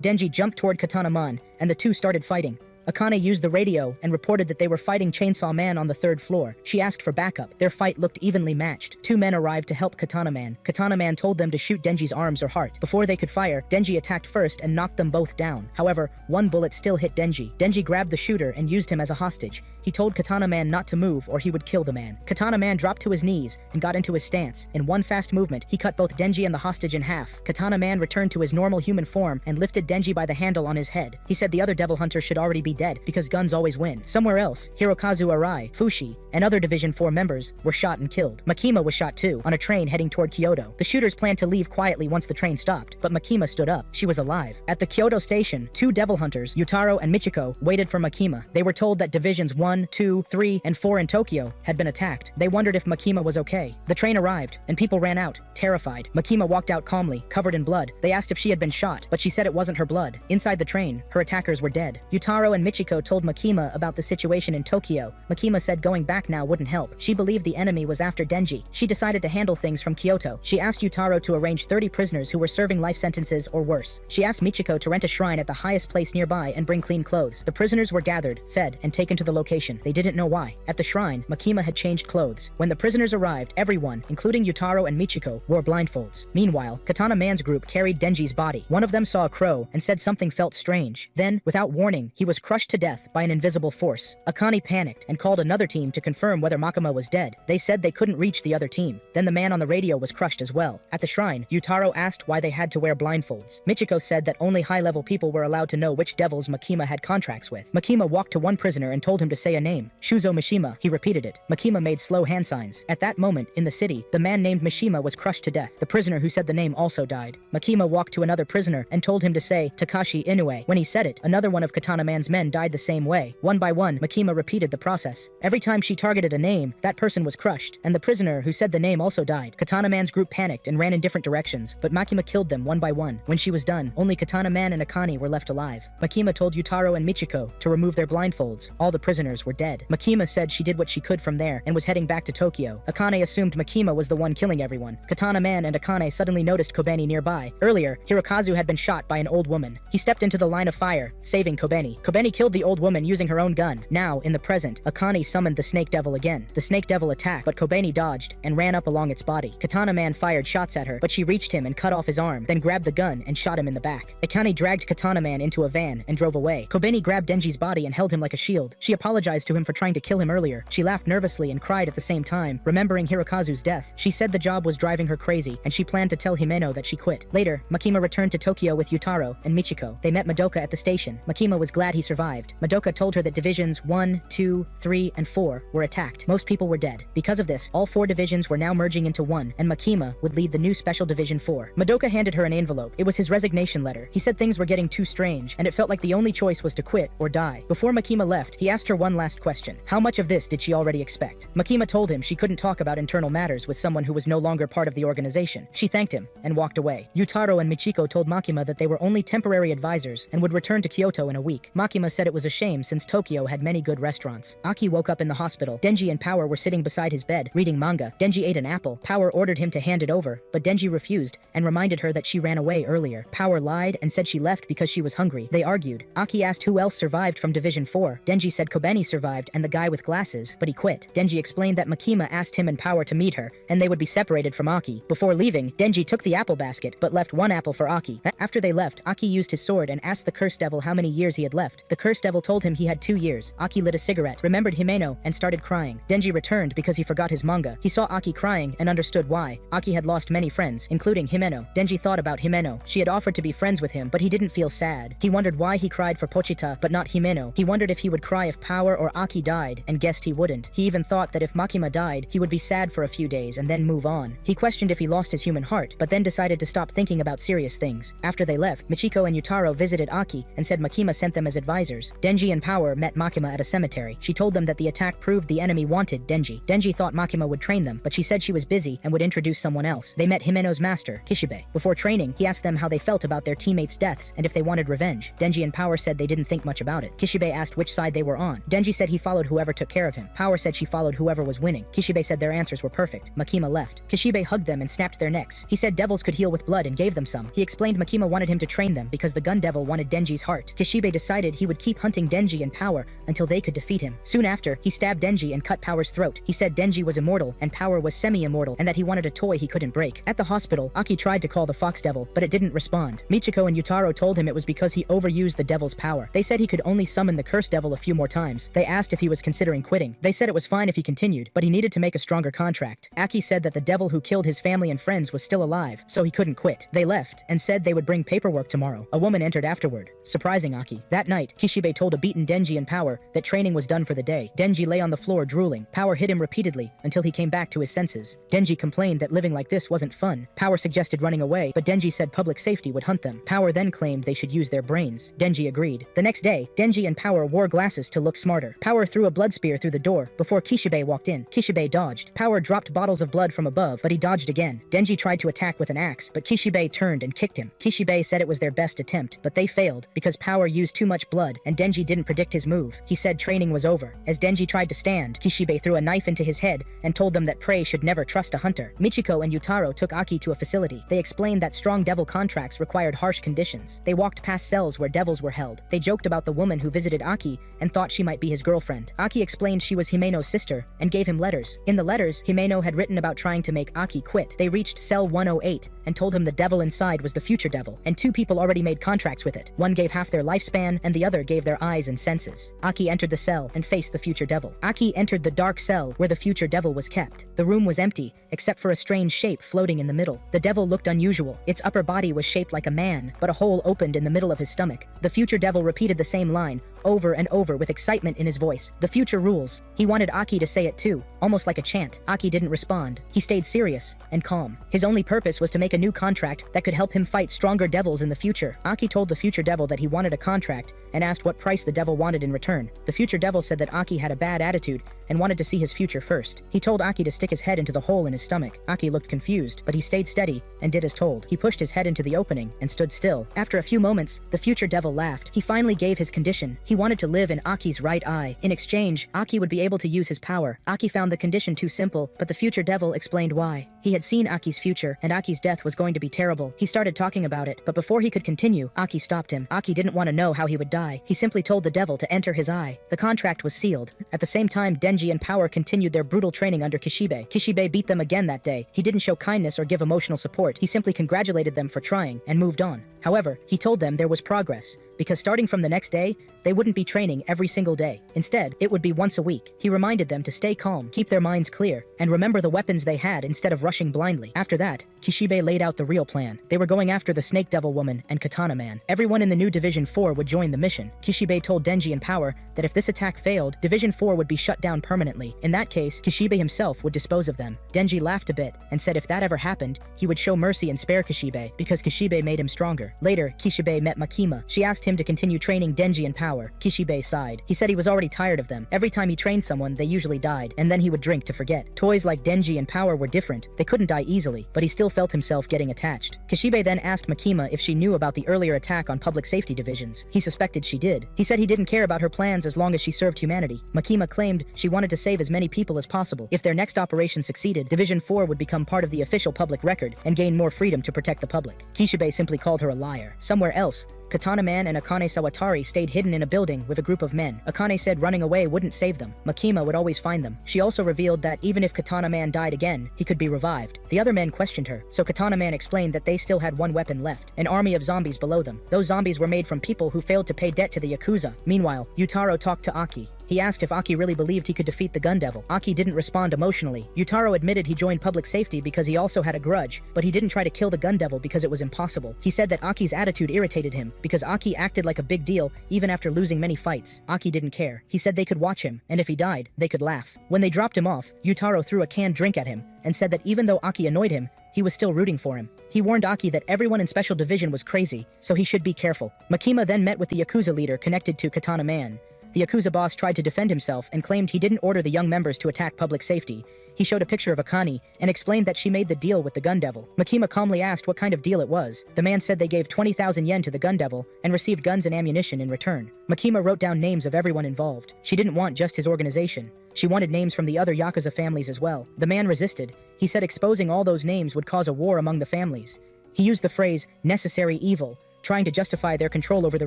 Speaker 1: Denji jumped toward Katana Man, and the two started fighting. Akane used the radio and reported that they were fighting Chainsaw Man on the 3rd floor. She asked for backup. Their fight looked evenly matched. 2 men arrived to help Katana Man. Katana Man told them to shoot Denji's arms or heart. Before they could fire, Denji attacked first and knocked them both down. However, one bullet still hit Denji. Denji grabbed the shooter and used him as a hostage. He told Katana Man not to move or he would kill the man. Katana Man dropped to his knees and got into his stance. In one fast movement, he cut both Denji and the hostage in half. Katana Man returned to his normal human form and lifted Denji by the handle on his head. He said the other devil hunter should already be be dead because guns always win. Somewhere else, Hirokazu Arai, Fushi, and other Division 4 members were shot and killed. Makima was shot too, on a train heading toward Kyoto. The shooters planned to leave quietly once the train stopped, but Makima stood up. She was alive. At the Kyoto station, 2 devil hunters, Yutaro and Michiko, waited for Makima. They were told that Divisions 1, 2, 3, and 4 in Tokyo had been attacked. They wondered if Makima was okay. The train arrived, and people ran out, terrified. Makima walked out calmly, covered in blood. They asked if she had been shot, but she said it wasn't her blood. Inside the train, her attackers were dead. Yutaro and Michiko told Makima about the situation in Tokyo. Makima said going back now wouldn't help. She believed the enemy was after Denji. She decided to handle things from Kyoto. She asked Yutaro to arrange 30 prisoners who were serving life sentences or worse. She asked Michiko to rent a shrine at the highest place nearby and bring clean clothes. The prisoners were gathered, fed, and taken to the location. They didn't know why. At the shrine, Makima had changed clothes. When the prisoners arrived, everyone, including Yutaro and Michiko, wore blindfolds. Meanwhile, Katana Man's group carried Denji's body. One of them saw a crow and said something felt strange. Then, without warning, he was crushed to death by an invisible force. Akane panicked and called another team to confirm whether Makima was dead. They said they couldn't reach the other team. Then the man on the radio was crushed as well. At the shrine, Yutaro asked why they had to wear blindfolds. Michiko said that only high-level people were allowed to know which devils Makima had contracts with. Makima walked to one prisoner and told him to say a name. Shuzo Mishima. He repeated it. Makima made slow hand signs. At that moment, in the city, the man named Mishima was crushed to death. The prisoner who said the name also died. Makima walked to another prisoner and told him to say Takashi Inoue. When he said it, another one of Katana Man's men died the same way. One by one, Makima repeated the process. Every time she targeted a name, that person was crushed, and the prisoner who said the name also died. Katana Man's group panicked and ran in different directions, but Makima killed them one by one. When she was done, only Katana Man and Akane were left alive. Makima told Yutaro and Michiko to remove their blindfolds. All the prisoners were dead. Makima said she did what she could from there and was heading back to Tokyo. Akane assumed Makima was the one killing everyone. Katana Man and Akane suddenly noticed Kobeni nearby. Earlier, Hirokazu had been shot by an old woman. He stepped into the line of fire, saving Kobeni. Kobeni killed the old woman using her own gun. Now, in the present, Akane summoned the Snake Devil again. The Snake Devil attacked, but Kobeni dodged and ran up along its body. Katana Man fired shots at her, but she reached him and cut off his arm, then grabbed the gun and shot him in the back. Akane dragged Katana Man into a van and drove away. Kobeni grabbed Denji's body and held him like a shield. She apologized to him for trying to kill him earlier. She laughed nervously and cried at the same time, remembering Hirokazu's death. She said the job was driving her crazy, and she planned to tell Himeno that she quit. Later, Makima returned to Tokyo with Yutaro and Michiko. They met Madoka at the station. Makima was glad he survived. Madoka told her that divisions 1, 2, 3, and 4 were attacked. Most people were dead. Because of this, all 4 divisions were now merging into one, and Makima would lead the new Special Division 4. Madoka handed her an envelope. It was his resignation letter. He said things were getting too strange, and it felt like the only choice was to quit or die. Before Makima left, he asked her one last question. How much of this did she already expect? Makima told him she couldn't talk about internal matters with someone who was no longer part of the organization. She thanked him and walked away. Yutaro and Michiko told Makima that they were only temporary advisors and would return to Kyoto in a week. Makima said it was a shame since Tokyo had many good restaurants. Aki woke up in the hospital. Denji and Power were sitting beside his bed, reading manga. Denji ate an apple. Power ordered him to hand it over, but Denji refused and reminded her that she ran away earlier. Power lied and said she left because she was hungry. They argued. Aki asked who else survived from Division 4. Denji said Kobeni survived and the guy with glasses, but he quit. Denji explained that Makima asked him and Power to meet her, and they would be separated from Aki. Before leaving, Denji took the apple basket, but left one apple for Aki. After they left, Aki used his sword and asked the Curse Devil how many years he had left. The Curse Devil told him he had 2 years. Aki lit a cigarette, remembered Himeno, and started crying. Denji returned because he forgot his manga. He saw Aki crying and understood why. Aki had lost many friends, including Himeno. Denji thought about Himeno. She had offered to be friends with him, but he didn't feel sad. He wondered why he cried for Pochita, but not Himeno. He wondered if he would cry if Power or Aki died, and guessed he wouldn't. He even thought that if Makima died, he would be sad for a few days and then move on. He questioned if he lost his human heart, but then decided to stop thinking about serious things. After they left, Michiko and Yutaro visited Aki and said Makima sent them as advisors. Denji and Power met Makima at a cemetery. She told them that the attack proved the enemy wanted Denji. Denji thought Makima would train them, but she said she was busy and would introduce someone else. They met Himeno's master, Kishibe. Before training, he asked them how they felt about their teammates' deaths and if they wanted revenge. Denji and Power said they didn't think much about it. Kishibe asked which side they were on. Denji said he followed whoever took care of him. Power said she followed whoever was winning. Kishibe said their answers were perfect. Makima left. Kishibe hugged them and snapped their necks. He said devils could heal with blood and gave them some. He explained Makima wanted him to train them because the gun devil wanted Denji's heart. Kishibe decided he would keep hunting Denji and Power until they could defeat him. Soon after, he stabbed Denji and cut Power's throat. He said Denji was immortal and Power was semi-immortal and that he wanted a toy he couldn't break. At the hospital, Aki tried to call the Fox Devil, but it didn't respond. Michiko and Yutaro told him it was because he overused the devil's power. They said he could only summon the Curse Devil a few more times. They asked if he was considering quitting. They said it was fine if he continued, but he needed to make a stronger contract. Aki said that the devil who killed his family and friends was still alive, so he couldn't quit. They left and said they would bring paperwork tomorrow. A woman entered afterward, surprising Aki. That night, Kishibe told a beaten Denji and Power that training was done for the day. Denji lay on the floor drooling. Power hit him repeatedly until he came back to his senses. Denji complained that living like this wasn't fun. Power suggested running away, but Denji said public safety would hunt them. Power then claimed they should use their brains. Denji agreed. The next day, Denji and Power wore glasses to look smarter. Power threw a blood spear through the door before Kishibe walked in. Kishibe dodged. Power dropped bottles of blood from above, but he dodged again. Denji tried to attack with an axe, but Kishibe turned and kicked him. Kishibe said it was their best attempt, but they failed because Power used too much blood and Denji didn't predict his move. He said training was over. As Denji tried to stand, Kishibe threw a knife into his head and told them that prey should never trust a hunter. Michiko and Yutaro took Aki to a facility. They explained that strong devil contracts required harsh conditions. They walked past cells where devils were held. They joked about the woman who visited Aki and thought she might be his girlfriend. Aki explained she was Himeno's sister and gave him letters. In the letters, Himeno had written about trying to make Aki quit. They reached cell 108 and told him the devil inside was the future devil, and two people already made contracts with it. One gave half their lifespan and the other gave their eyes and senses. Aki entered the cell and faced the future devil. Aki entered the dark cell where the future devil was kept. The room was empty, except for a strange shape floating in the middle. The devil looked unusual. Its upper body was shaped like a man, but a hole opened in the middle of his stomach. The future devil repeated the same line, over and over with excitement in his voice. The future rules. He wanted Aki to say it too, almost like a chant. Aki didn't respond. He stayed serious and calm. His only purpose was to make a new contract that could help him fight stronger devils in the future. Aki told the future devil that he wanted a contract and asked what price the devil wanted in return. The future devil said that Aki had a bad attitude and wanted to see his future first. He told Aki to stick his head into the hole in his stomach. Aki looked confused, but he stayed steady and did as told. He pushed his head into the opening and stood still. After a few moments, the future devil laughed. He finally gave his condition. He wanted to live in Aki's right eye. In exchange, Aki would be able to use his power. Aki found the condition too simple, but the future devil explained why. He had seen Aki's future, and Aki's death was going to be terrible. He started talking about it, but before he could continue, Aki stopped him. Aki didn't want to know how he would die. He simply told the devil to enter his eye. The contract was sealed. At the same time, Denji and Power continued their brutal training under Kishibe. Kishibe beat them again that day. He didn't show kindness or give emotional support. He simply congratulated them for trying and moved on. However, he told them there was progress, because starting from the next day, they wouldn't be training every single day. Instead, it would be once a week. He reminded them to stay calm, keep their minds clear, and remember the weapons they had instead of rushing blindly. After that, Kishibe laid out the real plan. They were going after the Snake Devil Woman and Katana Man. Everyone in the new Division 4 would join the mission. Kishibe told Denji and Power that if this attack failed, Division 4 would be shut down permanently. In that case, Kishibe himself would dispose of them. Denji laughed a bit and said if that ever happened, he would show mercy and spare Kishibe because Kishibe made him stronger. Later, Kishibe met Makima. She asked him to continue training Denji and Power. Kishibe sighed. He said he was already tired of them. Every time he trained someone, they usually died, and then he would drink to forget. Toys like Denji and Power were different. They couldn't die easily, but he still felt himself getting attached. Kishibe then asked Makima if she knew about the earlier attack on public safety divisions. He suspected she did. He said he didn't care about her plans as long as she served humanity. Makima claimed she wanted to save as many people as possible. If their next operation succeeded, Division 4 would become part of the official public record and gain more freedom to protect the public. Kishibe simply called her a liar. Somewhere else, Katana Man and Akane Sawatari stayed hidden in a building with a group of men. Akane said running away wouldn't save them. Makima would always find them. She also revealed that even if Katana Man died again, he could be revived. The other men questioned her, so Katana Man explained that they still had one weapon left, an army of zombies below them. Those zombies were made from people who failed to pay debt to the Yakuza. Meanwhile, Yutaro talked to Aki. He asked if Aki really believed he could defeat the Gun Devil. Aki didn't respond emotionally. Yutaro admitted he joined public safety because he also had a grudge, but he didn't try to kill the Gun Devil because it was impossible. He said that Aki's attitude irritated him because Aki acted like a big deal even after losing many fights. Aki didn't care. He said they could watch him, and if he died, they could laugh. When they dropped him off, Yutaro threw a canned drink at him and said that even though Aki annoyed him, he was still rooting for him. He warned Aki that everyone in Special Division was crazy, so he should be careful. Makima then met with the Yakuza leader connected to Katana Man. The Yakuza boss tried to defend himself and claimed he didn't order the young members to attack public safety. He showed a picture of Akane and explained that she made the deal with the Gun Devil. Makima calmly asked what kind of deal it was. The man said they gave 20,000 yen to the Gun Devil and received guns and ammunition in return. Makima wrote down names of everyone involved. She didn't want just his organization. She wanted names from the other Yakuza families as well. The man resisted. He said exposing all those names would cause a war among the families. He used the phrase, necessary evil, trying to justify their control over the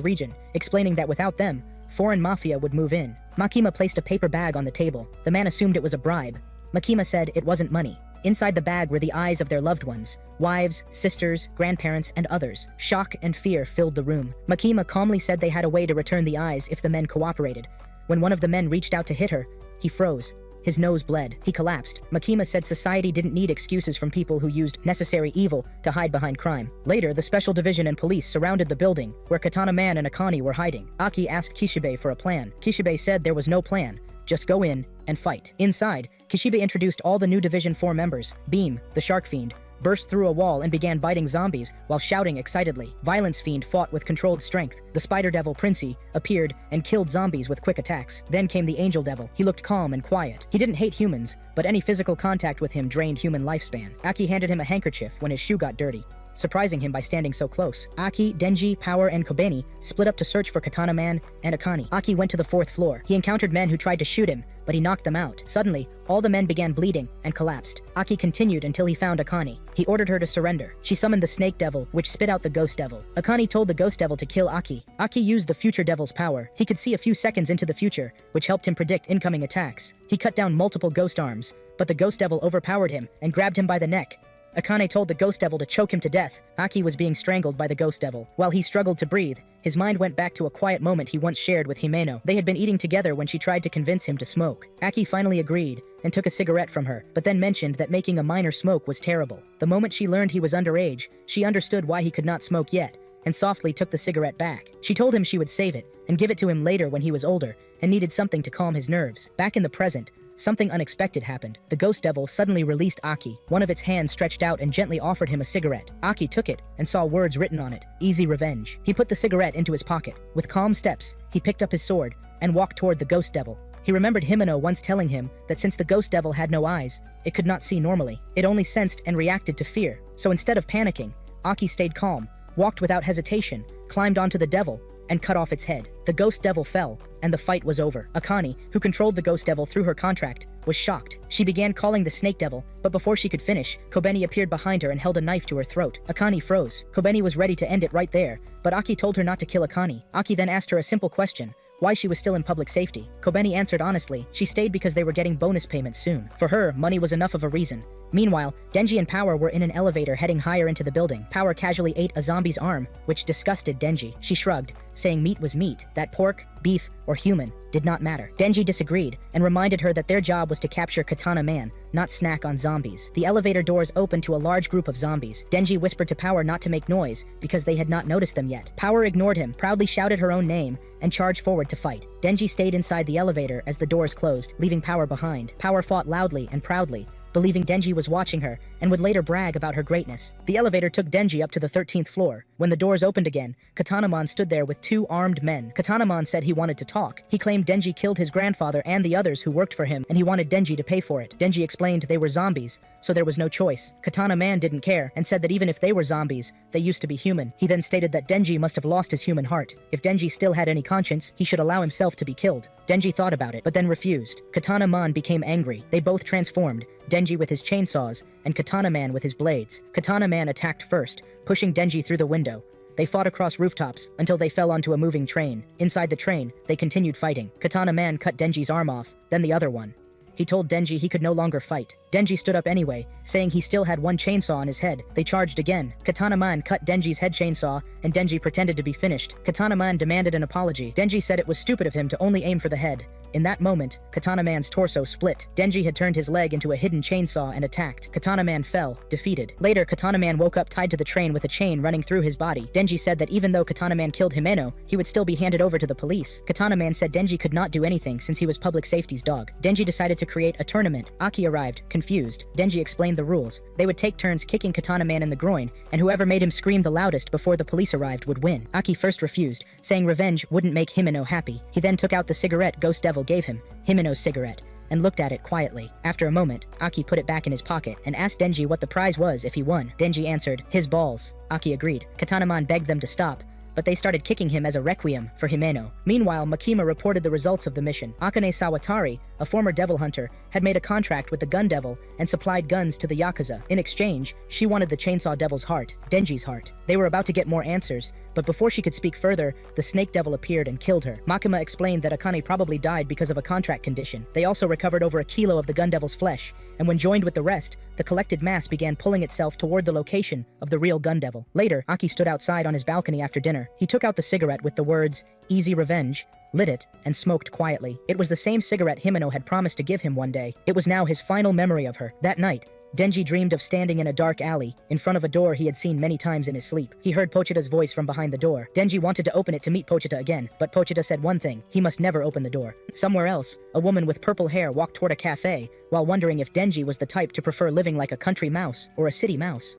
Speaker 1: region, explaining that without them, foreign mafia would move in. Makima placed a paper bag on the table. The man assumed it was a bribe. Makima said it wasn't money. Inside the bag were the eyes of their loved ones, wives, sisters, grandparents, and others. Shock and fear filled the room. Makima calmly said they had a way to return the eyes if the men cooperated. When one of the men reached out to hit her, he froze. His nose bled. He collapsed. Makima said society didn't need excuses from people who used necessary evil to hide behind crime. Later, the special division and police surrounded the building where Katana Man and Akane were hiding. Aki asked Kishibe for a plan. Kishibe said there was no plan. Just go in and fight. Inside, Kishibe introduced all the new Division 4 members. Beam, the Shark Fiend, burst through a wall and began biting zombies while shouting excitedly. Violence Fiend fought with controlled strength. The Spider Devil Princey appeared and killed zombies with quick attacks. Then came the Angel Devil. He looked calm and quiet. He didn't hate humans, but any physical contact with him drained human lifespan. Aki handed him a handkerchief when his shoe got dirty, surprising him by standing so close. Aki, Denji, Power, and Kobeni split up to search for Katana Man and Akane. Aki went to the 4th floor. He encountered men who tried to shoot him, but he knocked them out. Suddenly, all the men began bleeding and collapsed. Aki continued until he found Akane. He ordered her to surrender. She summoned the Snake Devil, which spit out the Ghost Devil. Akane told the Ghost Devil to kill Aki. Aki used the Future Devil's power. He could see a few seconds into the future, which helped him predict incoming attacks. He cut down multiple ghost arms, but the Ghost Devil overpowered him and grabbed him by the neck. Akane told the Ghost Devil to choke him to death. Aki was being strangled by the Ghost Devil. While he struggled to breathe, his mind went back to a quiet moment he once shared with Himeno. They had been eating together when she tried to convince him to smoke. Aki finally agreed and took a cigarette from her, but then mentioned that making a minor smoke was terrible. The moment she learned he was underage, she understood why he could not smoke yet, and softly took the cigarette back. She told him she would save it and give it to him later when he was older and needed something to calm his nerves. Back in the present, something unexpected happened. The Ghost Devil suddenly released Aki. One of its hands stretched out and gently offered him a cigarette. Aki took it and saw words written on it. Easy revenge. He put the cigarette into his pocket. With calm steps, he picked up his sword and walked toward the Ghost Devil. He remembered Himeno once telling him that since the Ghost Devil had no eyes, it could not see normally. It only sensed and reacted to fear. So instead of panicking, Aki stayed calm, walked without hesitation, climbed onto the devil, and cut off its head. The Ghost Devil fell, and the fight was over. Akane, who controlled the Ghost Devil through her contract, was shocked. She began calling the Snake Devil, but before she could finish, Kobeni appeared behind her and held a knife to her throat. Akane froze. Kobeni was ready to end it right there, but Aki told her not to kill Akane. Aki then asked her a simple question: why she was still in public safety. Kobeni answered honestly, she stayed because they were getting bonus payments soon. For her, money was enough of a reason. Meanwhile, Denji and Power were in an elevator heading higher into the building. Power casually ate a zombie's arm, which disgusted Denji. She shrugged, saying meat was meat, that pork, beef, or human did not matter. Denji disagreed and reminded her that their job was to capture Katana Man, not snack on zombies. The elevator doors opened to a large group of zombies. Denji whispered to Power not to make noise because they had not noticed them yet. Power ignored him, proudly shouted her own name, and charged forward to fight. Denji stayed inside the elevator as the doors closed, leaving Power behind. Power fought loudly and proudly, believing Denji was watching her and would later brag about her greatness. The elevator took Denji up to the 13th floor. When the doors opened again, Katanamon stood there with 2 armed men. Katanamon said he wanted to talk. He claimed Denji killed his grandfather and the others who worked for him, and he wanted Denji to pay for it. Denji explained they were zombies, so there was no choice. Katana Man didn't care and said that even if they were zombies, they used to be human. He then stated that Denji must have lost his human heart. If Denji still had any conscience, he should allow himself to be killed. Denji thought about it, but then refused. Katana Man became angry. They both transformed, Denji with his chainsaws, and Katana Man with his blades. Katana Man attacked first, pushing Denji through the window. They fought across rooftops until they fell onto a moving train. Inside the train, they continued fighting. Katana Man cut Denji's arm off, then the other one. He told Denji he could no longer fight. Denji stood up anyway, saying he still had one chainsaw on his head. They charged again. Katana Man cut Denji's head chainsaw, and Denji pretended to be finished. Katana Man demanded an apology. Denji said it was stupid of him to only aim for the head. In that moment, Katana Man's torso split. Denji had turned his leg into a hidden chainsaw and attacked. Katana Man fell, defeated. Later, Katana Man woke up tied to the train with a chain running through his body. Denji said that even though Katana Man killed Himeno, he would still be handed over to the police. Katana Man said Denji could not do anything since he was public safety's dog. Denji decided to create a tournament. Aki arrived, confused. Denji explained the rules. They would take turns kicking Katana Man in the groin, and whoever made him scream the loudest before the police arrived would win. Aki first refused, saying revenge wouldn't make Himeno happy. He then took out the cigarette Ghost Devil gave him, Himeno's cigarette, and looked at it quietly. After a moment, Aki put it back in his pocket and asked Denji what the prize was if he won. Denji answered, his balls. Aki agreed. Katanaman begged them to stop, but they started kicking him as a requiem for Himeno. Meanwhile, Makima reported the results of the mission. Akane Sawatari, a former devil hunter, had made a contract with the Gun Devil and supplied guns to the Yakuza. In exchange, she wanted the Chainsaw Devil's heart, Denji's heart. They were about to get more answers, but before she could speak further, the Snake Devil appeared and killed her. Makima explained that Akane probably died because of a contract condition. They also recovered over 1 kilo of the Gun Devil's flesh, and when joined with the rest, the collected mass began pulling itself toward the location of the real Gun Devil. Later, Aki stood outside on his balcony after dinner. corner. He took out the cigarette with the words, "Easy Revenge," lit it, and smoked quietly. It was the same cigarette Himeno had promised to give him one day. It was now his final memory of her. That night, Denji dreamed of standing in a dark alley, in front of a door he had seen many times in his sleep. He heard Pochita's voice from behind the door. Denji wanted to open it to meet Pochita again, but Pochita said one thing: he must never open the door. Somewhere else, a woman with purple hair walked toward a cafe, while wondering if Denji was the type to prefer living like a country mouse or a city mouse.